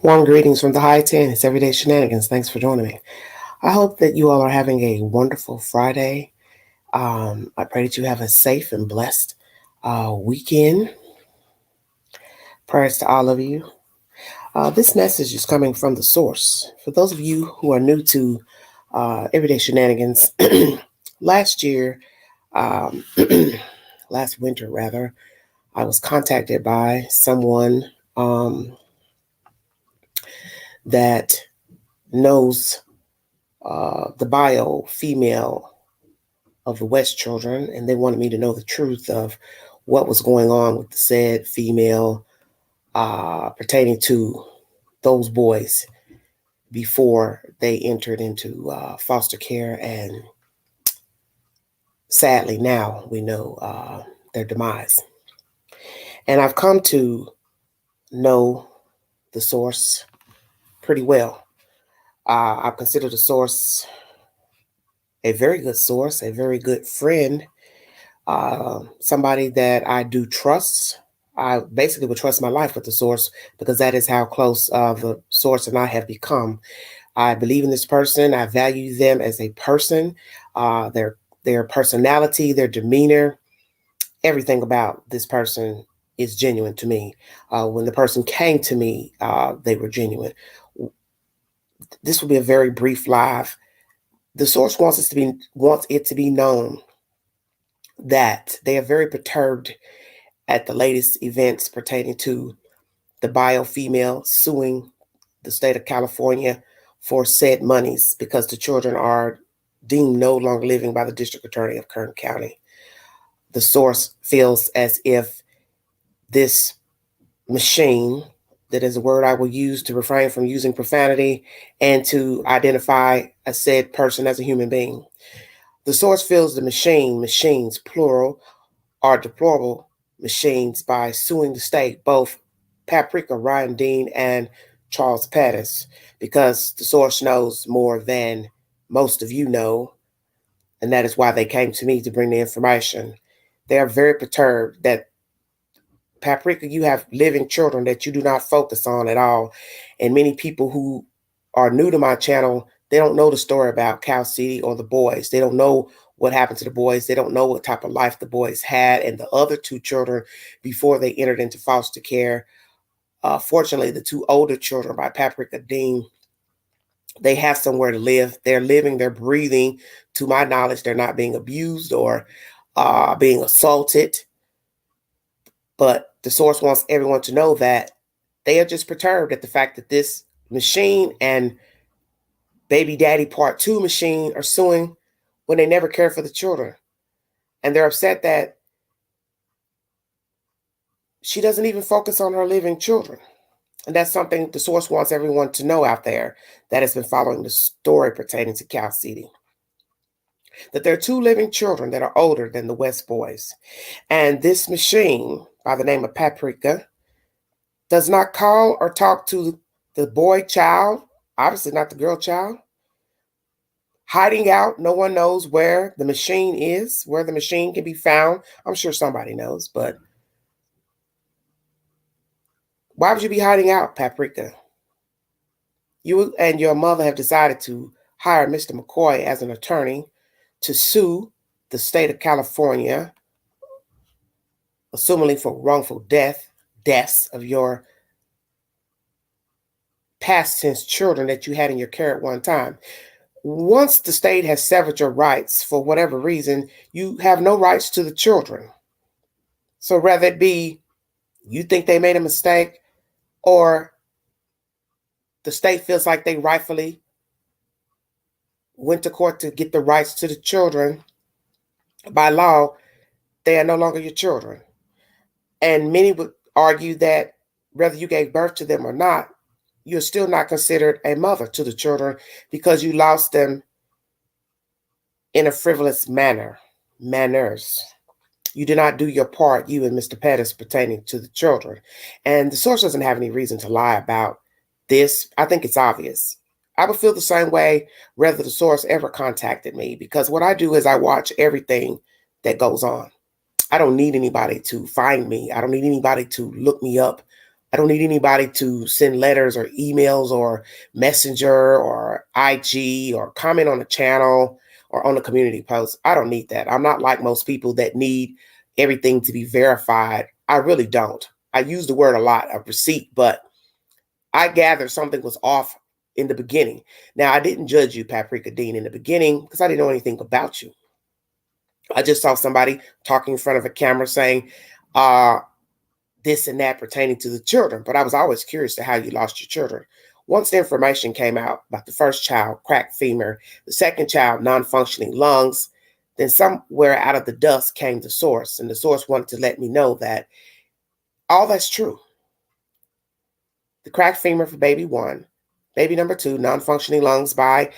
Warm greetings from the high 10. It's Everyday Shenanigans. Thanks for joining me. I hope that you all are having a wonderful Friday. I pray that you have a safe and blessed weekend. Prayers to all of you. This message is coming from the source. For those of you who are new to Everyday Shenanigans, last year, um, last winter rather, I was contacted by someone that knows the bio female of the West children, and they wanted me to know the truth of what was going on with the said female pertaining to those boys before they entered into foster care, and sadly now we know their demise. And I've come to know the source pretty well. I've considered the source a very good source, a very good friend, somebody that I do trust. I basically would trust my life with the source because that is how close the source and I have become. I believe in this person. I value them as a person, their personality, their demeanor, everything about this person is genuine to me. When the person came to me, they were genuine. This will be a very brief live. The source wants it to be known that they are very perturbed at the latest events pertaining to the bio female suing the state of California for said monies because the children are deemed no longer living by the district attorney of Kern County. The source feels as if this machine, that is a word I will use to refrain from using profanity and to identify a said person as a human being. The source feels the machines, plural, are deplorable machines by suing the state, both Paprika, Ryan Dean, and Charles Pettis, because the source knows more than most of you know, and that is why they came to me to bring the information. They are very perturbed that Paprika, you have living children that you do not focus on at all. And many people who are new to my channel, they don't know the story about Cal City or the boys. They don't know what happened to the boys. They don't know what type of life the boys had and the other two children before they entered into foster care. Fortunately, the two older children by Paprika Dean, they have somewhere to live. They're living, they're breathing. To my knowledge, they're not being abused or being assaulted. But the source wants everyone to know that they are just perturbed at the fact that this machine and Baby Daddy Part 2 machine are suing when they never care for the children. And they're upset that she doesn't even focus on her living children. And that's something the source wants everyone to know out there that has been following the story pertaining to Cal City. That there are two living children that are older than the West boys. And this machine, by the name of Paprika, does not call or talk to the boy child, obviously not the girl child. Hiding out, no one knows where the machine is, where the machine can be found. I'm sure somebody knows, but why would you be hiding out, Paprika? You and your mother have decided to hire Mr. McCoy as an attorney to sue the state of California, assumingly for wrongful deaths of your past tense children that you had in your care at one time. Once the state has severed your rights for whatever reason, you have no rights to the children. So whether it be you think they made a mistake or the state feels like they rightfully went to court to get the rights to the children, by law, they are no longer your children. And many would argue that whether you gave birth to them or not, you're still not considered a mother to the children because you lost them in a frivolous manners. You did not do your part, you and Mr. Pettis, pertaining to the children. And the source doesn't have any reason to lie about this. I think it's obvious. I would feel the same way whether the source ever contacted me, because what I do is I watch everything that goes on. I don't need anybody to find me. I don't need anybody to look me up I don't need anybody to send letters or emails or messenger or IG or comment on a channel or on a community post. I don't need that. I'm not like most people that need everything to be verified. I really don't. I use the word a lot, a receipt, but I gathered something was off in the beginning. Now, I didn't judge you, Paprika Dean, in the beginning because I didn't know anything about you. I just saw somebody talking in front of a camera saying, this and that pertaining to the children. But I was always curious to how you lost your children. Once the information came out about the first child, cracked femur, the second child, non-functioning lungs, then somewhere out of the dust came the source. And the source wanted to let me know that all that's true. The cracked femur for baby one, baby number two, non-functioning lungs by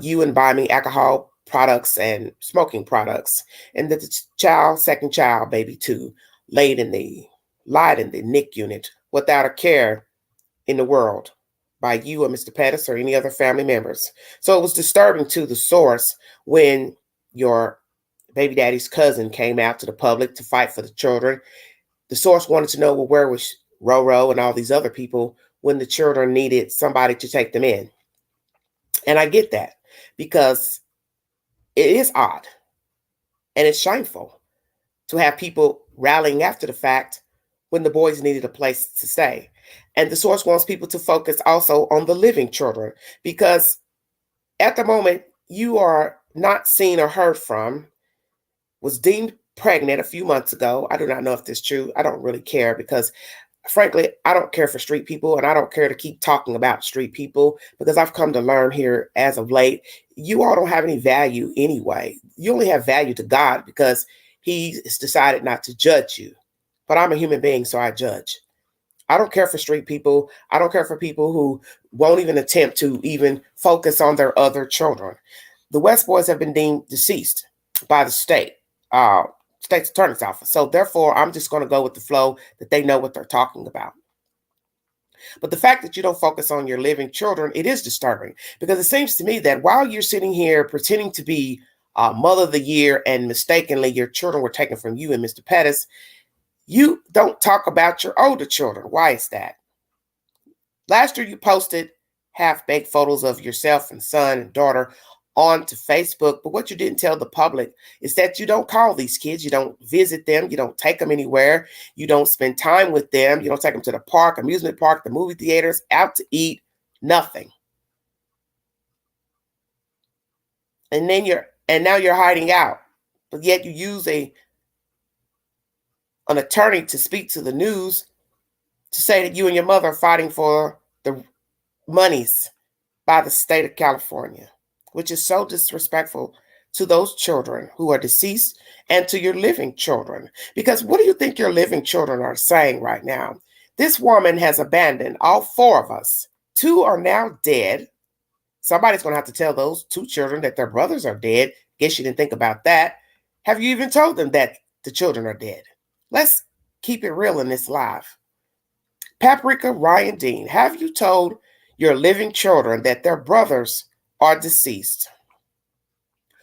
you imbibing alcohol products and smoking products. And that the child, second child, baby two, lied in the NIC unit without a care in the world by you or Mr. Pettis or any other family members. So it was disturbing to the source when your baby daddy's cousin came out to the public to fight for the children. The source wanted to know, well, where was Roro and all these other people when the children needed somebody to take them in? And I get that because it is odd and it's shameful to have people rallying after the fact when the boys needed a place to stay. And the source wants people to focus also on the living children because at the moment you are not seen or heard from, was deemed pregnant a few months ago. I do not know if this is true. I don't really care because frankly, I don't care for street people and I don't care to keep talking about street people because I've come to learn here as of late, you all don't have any value anyway. You only have value to God because he has decided not to judge you. But I'm a human being, so I judge. I don't care for street people. I don't care for people who won't even attempt to even focus on their other children. The West boys have been deemed deceased by the state's attorney's office. So therefore, I'm just going to go with the flow that they know what they're talking about. But the fact that you don't focus on your living children, it is disturbing because it seems to me that while you're sitting here pretending to be Mother of the Year and mistakenly your children were taken from you and Mr. Pettis, you don't talk about your older children. Why is that? Last year, you posted half-baked photos of yourself and son and daughter onto Facebook. But what you didn't tell the public is that you don't call these kids. You don't visit them. You don't take them anywhere. You don't spend time with them. You don't take them to the park, amusement park, the movie theaters, out to eat, nothing. And now you're hiding out. But yet you use an attorney to speak to the news to say that you and your mother are fighting for the monies by the state of California, which is so disrespectful to those children who are deceased and to your living children. Because what do you think your living children are saying right now? This woman has abandoned all four of us. Two are now dead. Somebody's going to have to tell those two children that their brothers are dead. Guess you didn't think about that. Have you even told them that the children are dead? Let's keep it real in this live. Paprika, Ryan Dean, have you told your living children that their brothers are deceased?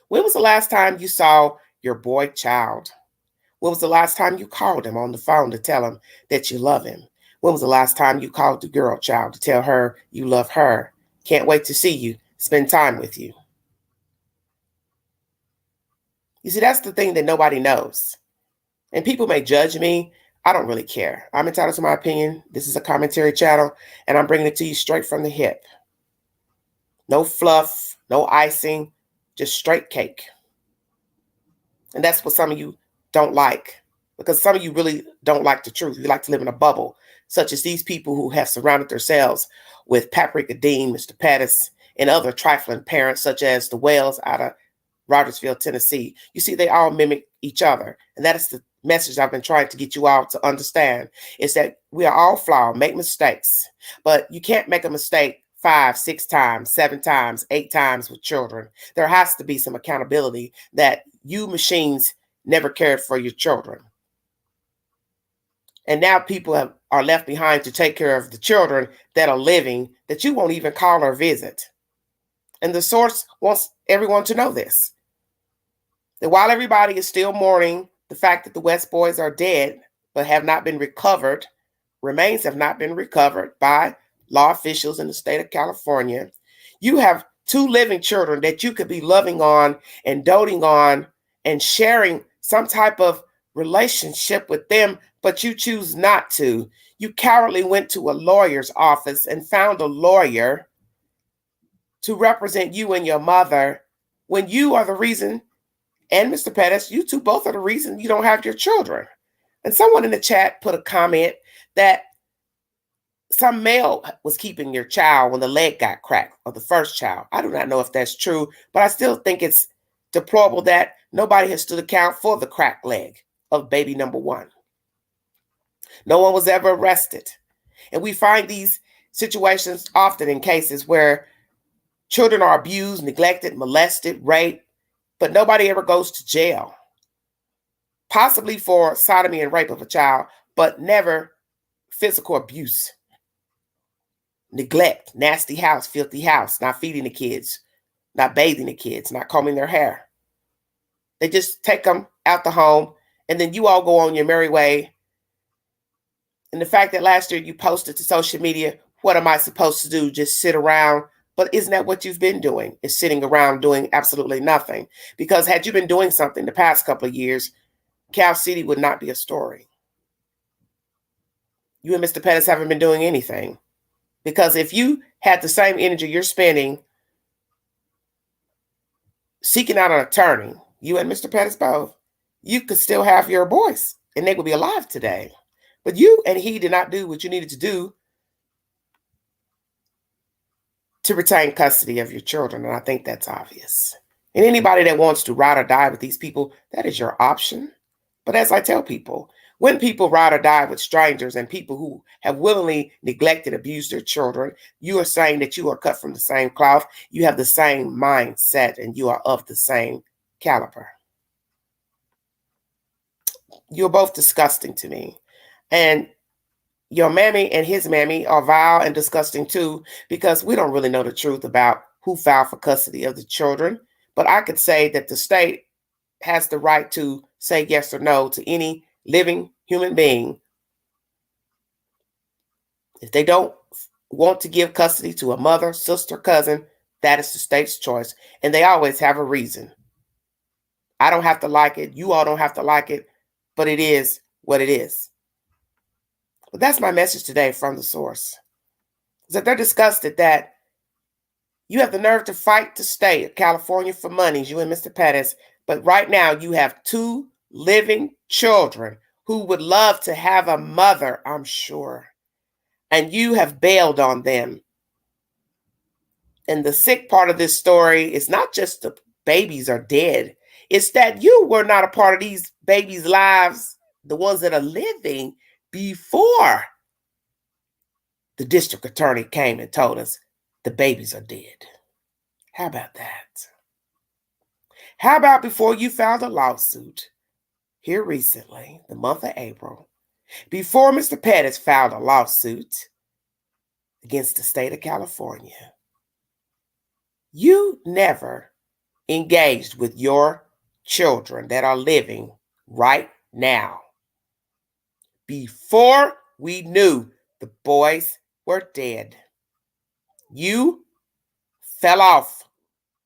When was the last time you saw your boy child? When was the last time you called him on the phone to tell him that you love him? When was the last time you called the girl child to tell her you love her? Can't wait to see you, spend time with you. You see, that's the thing that nobody knows. And people may judge me. I don't really care. I'm entitled to my opinion. This is a commentary channel, and I'm bringing it to you straight from the hip. No fluff, no icing, just straight cake. And that's what some of you don't like, because some of you really don't like the truth. You like to live in a bubble, such as these people who have surrounded themselves with Paprika Dean, Mr. Pettis, and other trifling parents, such as the Wells out of Rogersville, Tennessee. You see, they all mimic each other. And that is the message I've been trying to get you all to understand, is that we are all flawed, make mistakes, but you can't make a mistake 5, 6 times, 7 times, 8 times with children. There has to be some accountability that you machines never cared for your children. And now people are left behind to take care of the children that are living that you won't even call or visit. And the source wants everyone to know this. That while everybody is still mourning the fact that the West boys are dead, but have not been recovered, remains have not been recovered by law officials in the state of California. You have 2 living children that you could be loving on and doting on and sharing some type of relationship with them, but you choose not to. You cowardly went to a lawyer's office and found a lawyer to represent you and your mother when you are the reason, and Mr. Pettis, you two both are the reason you don't have your children. And someone in the chat put a comment that some male was keeping your child when the leg got cracked, or the first child. I do not know if that's true, but I still think it's deplorable that nobody has stood account for the cracked leg of baby number 1. No one was ever arrested. And we find these situations often in cases where children are abused, neglected, molested, raped, but nobody ever goes to jail. Possibly for sodomy and rape of a child, but never physical abuse. Neglect, nasty house, filthy house, not feeding the kids, not bathing the kids, not combing their hair. They just take them out the home, and then you all go on your merry way. And the fact that last year you posted to social media, what am I supposed to do? Just sit around? But isn't that what you've been doing? Is sitting around doing absolutely nothing. Because had you been doing something the past couple of years, Cal City would not be a story. You and Mr. Pettis haven't been doing anything. Because if you had the same energy you're spending seeking out an attorney, you and Mr. Pettis both, you could still have your boys and they would be alive today. But you and he did not do what you needed to do to retain custody of your children. And I think that's obvious. And anybody that wants to ride or die with these people, that is your option. But as I tell people, when people ride or die with strangers and people who have willingly neglected, abused their children, you are saying that you are cut from the same cloth. You have the same mindset and you are of the same caliber. You're both disgusting to me. And your mammy and his mammy are vile and disgusting too, because we don't really know the truth about who filed for custody of the children. But I could say that the state has the right to say yes or no to any living human being. If they don't want to give custody to a mother, sister, cousin, that is the state's choice. And they always have a reason. I don't have to like it. You all don't have to like it, but it is what it is. But that's my message today from the source. Is that they're disgusted that you have the nerve to fight the state of California for monies, you and Mr. Pettis, but right now you have 2 living children who would love to have a mother, I'm sure. And you have bailed on them. And the sick part of this story is not just the babies are dead. It's that you were not a part of these babies' lives, the ones that are living, before the district attorney came and told us the babies are dead. How about that? How about before you filed a lawsuit here recently, the month of April, before Mr. Pettis filed a lawsuit against the state of California, you never engaged with your children that are living right now. Before we knew the boys were dead, you fell off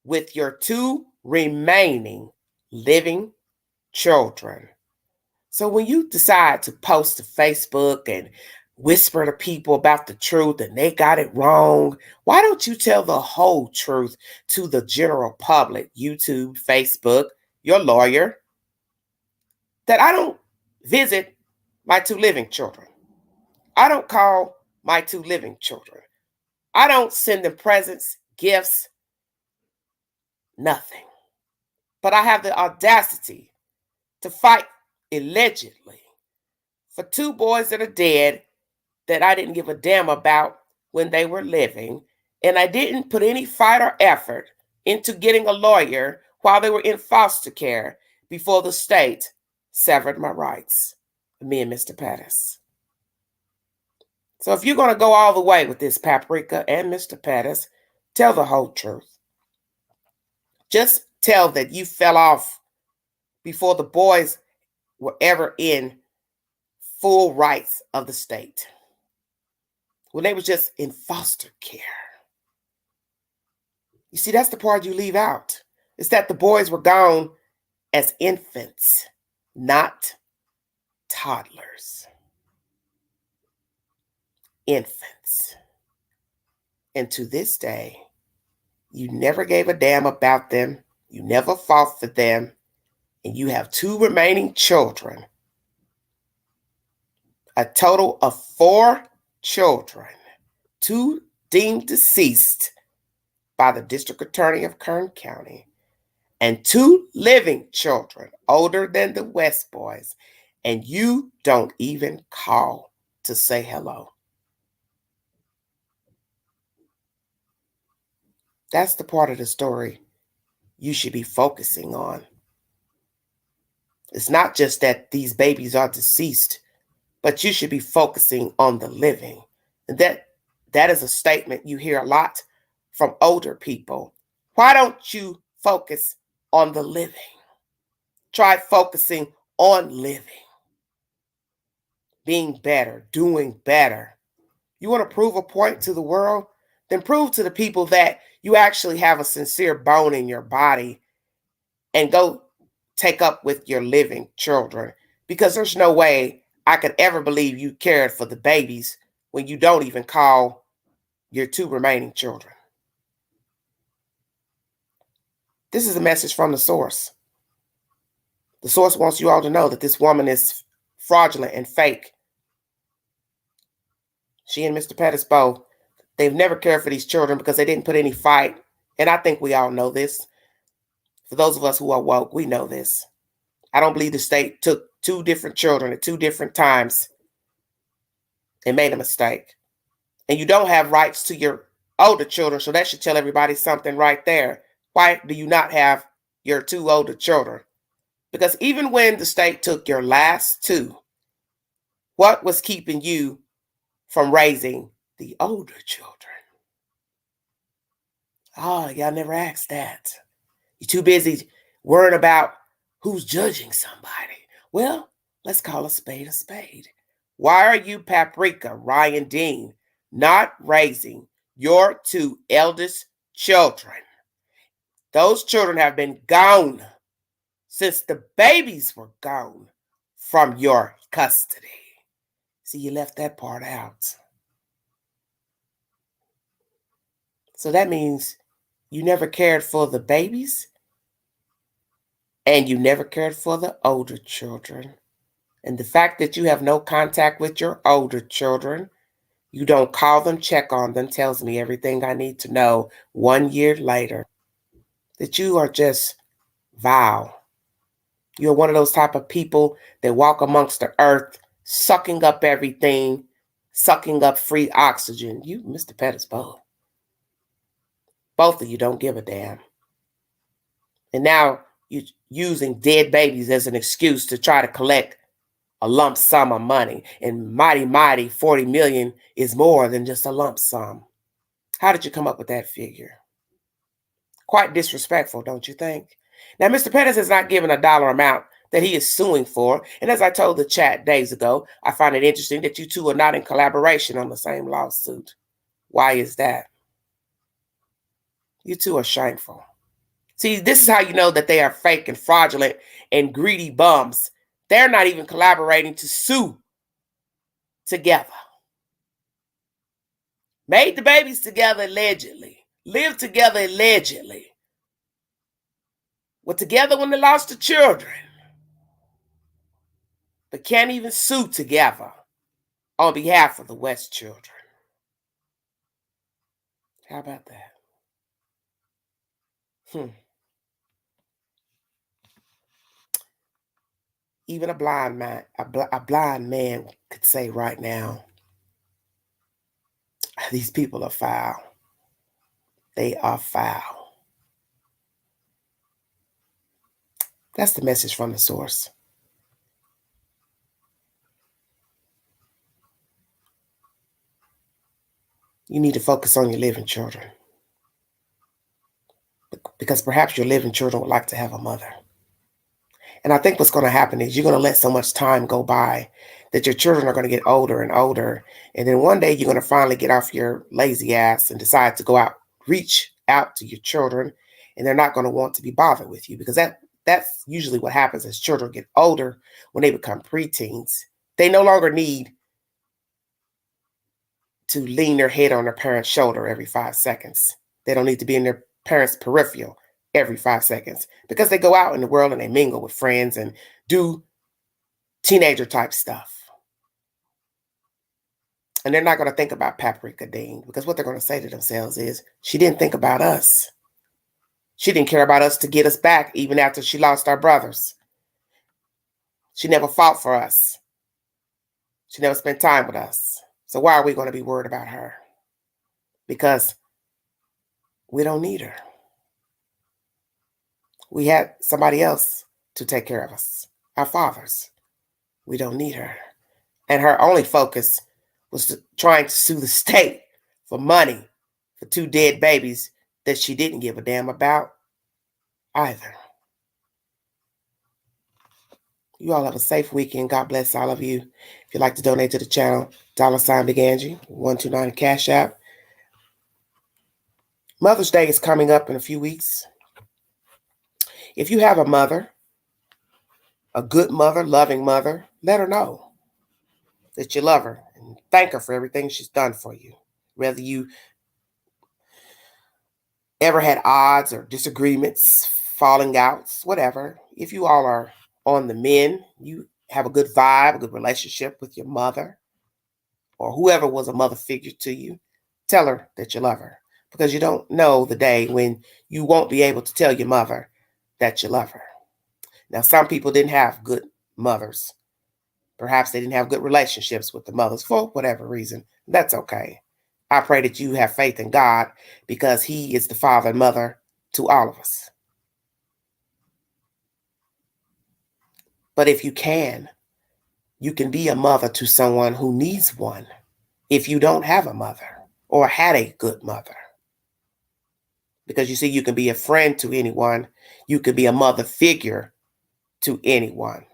with your 2 remaining living children. So when you decide to post to Facebook and whisper to people about the truth and they got it wrong, why don't you tell the whole truth to the general public, YouTube, Facebook, your lawyer, that I don't visit my 2 living children. I don't call my 2 living children. I don't send them presents, gifts, nothing. But I have the audacity to fight allegedly for 2 boys that are dead that I didn't give a damn about when they were living. And I didn't put any fight or effort into getting a lawyer while they were in foster care before the state severed my rights, me and Mr. Pettis. So if you're going to go all the way with this, Paprika and Mr. Pettis, tell the whole truth. Just tell that you fell off before the boys were ever in full rights of the state. when they was just in foster care. You see, that's the part you leave out. It's that the boys were gone as infants, not toddlers. Infants. And to this day, you never gave a damn about them. You never fought for them. And you have 2 remaining children. A total of 4 children. 2 deemed deceased by the district attorney of Kern County. And 2 living children older than the West boys. And you don't even call to say hello. That's the part of the story you should be focusing on. It's not just that these babies are deceased, but you should be focusing on the living. And that is a statement you hear a lot from older people. Why don't you focus on the living? Try focusing on living, being better, doing better. You want to prove a point to the world? Then prove to the people that you actually have a sincere bone in your body and go take up with your living children. Because there's no way I could ever believe you cared for the babies when you don't even call your 2 remaining children. This is a message from the source. The source wants you all to know that this woman is fraudulent and fake. She and Mr. Pettis both, they've never cared for these children because they didn't put any fight. And I think we all know this. For those of us who are woke, we know this. I don't believe the state took 2 different children at 2 different times and made a mistake. And you don't have rights to your older children, so that should tell everybody something right there. Why do you not have your 2 older children? Because even when the state took your last 2, what was keeping you from raising the older children? Oh, y'all never asked that. You're too busy worrying about who's judging somebody. Well, let's call a spade a spade. Why are you, Paprika, Ryan Dean, not raising your 2 eldest children? Those children have been gone since the babies were gone from your custody. See, you left that part out. So that means you never cared for the babies and you never cared for the older children. And the fact that you have no contact with your older children, you don't call them, check on them, tells me everything I need to know 1 year later. That you are just vile. You're one of those type of people that walk amongst the earth, sucking up everything, sucking up free oxygen. You, Mr. Pettis, both of you don't give a damn. And now you're using dead babies as an excuse to try to collect a lump sum of money. And mighty 40 million is more than just a lump sum. How did you come up with that figure? Quite disrespectful, don't you think? Now, Mr. Pettis has not given a dollar amount that he is suing for. And as I told the chat days ago, I find it interesting that you 2 are not in collaboration on the same lawsuit. Why is that? You 2 are shameful. See, this is how you know that they are fake and fraudulent and greedy bums. They're not even collaborating to sue together. Made the babies together allegedly. Lived together allegedly. Were together when they lost the children. But can't even sue together on behalf of the West children. How about that? Even a blind man could say right now, these people are foul. They are foul. That's the message from the source. You need to focus on your living children. Because perhaps your living children would like to have a mother. And I think what's going to happen is you're going to let so much time go by that your children are going to get older and older. And then one day you're going to finally get off your lazy ass and decide to go out, reach out to your children, and they're not going to want to be bothered with you, because that's usually what happens as children get older. When they become preteens, they no longer need to lean their head on their parent's shoulder every 5 seconds. They don't need to be in their parents' peripheral every 5 seconds, because they go out in the world and they mingle with friends and do teenager type stuff. And they're not going to think about Paprika Dean, because what they're going to say to themselves is, she didn't think about us. She didn't care about us to get us back, even after she lost our brothers. She never fought for us. She never spent time with us. So why are we going to be worried about her? Because we don't need her. We had somebody else to take care of us, our fathers. We don't need her. And her only focus was trying to sue the state for money for 2 dead babies that she didn't give a damn about either. You all have a safe weekend. God bless all of you. If you'd like to donate to the channel, $Big Angie, 129 Cash App. Mother's Day is coming up in a few weeks. If you have a mother, a good mother, loving mother, let her know that you love her and thank her for everything she's done for you. Whether you ever had odds or disagreements, falling outs, whatever. If you all are on the mend, you have a good vibe, a good relationship with your mother or whoever was a mother figure to you, tell her that you love her, because you don't know the day when you won't be able to tell your mother that you love her. Now, some people didn't have good mothers. Perhaps they didn't have good relationships with the mothers for whatever reason. That's okay. I pray that you have faith in God, because He is the father and mother to all of us. But if you can be a mother to someone who needs one if you don't have a mother or had a good mother. Because you see, you can be a friend to anyone. You can be a mother figure to anyone.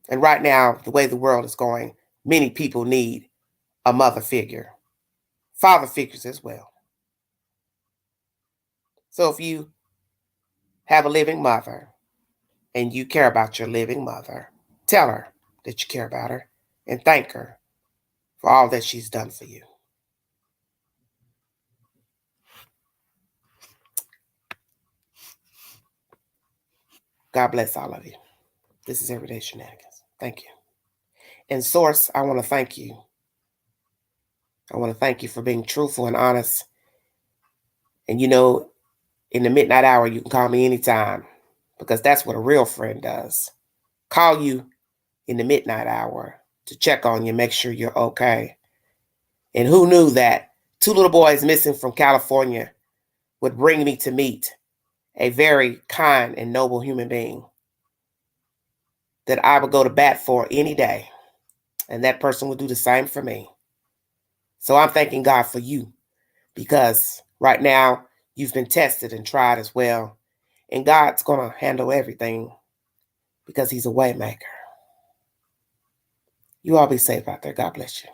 And right now, the way the world is going, many people need a mother figure. Father figures as well. So if you have a living mother and you care about your living mother, tell her that you care about her and thank her for all that she's done for you. God bless all of you. This is Everyday Shenanigans. Thank you. And Source, I want to thank you. I want to thank you for being truthful and honest. And you know, in the midnight hour, you can call me anytime, because that's what a real friend does. Call you in the midnight hour to check on you, make sure you're okay. And who knew that 2 little boys missing from California would bring me to meet a very kind and noble human being that I would go to bat for any day. And that person would do the same for me. So I'm thanking God for you, because right now you've been tested and tried as well. And God's going to handle everything, because He's a way maker. You all be safe out there. God bless you.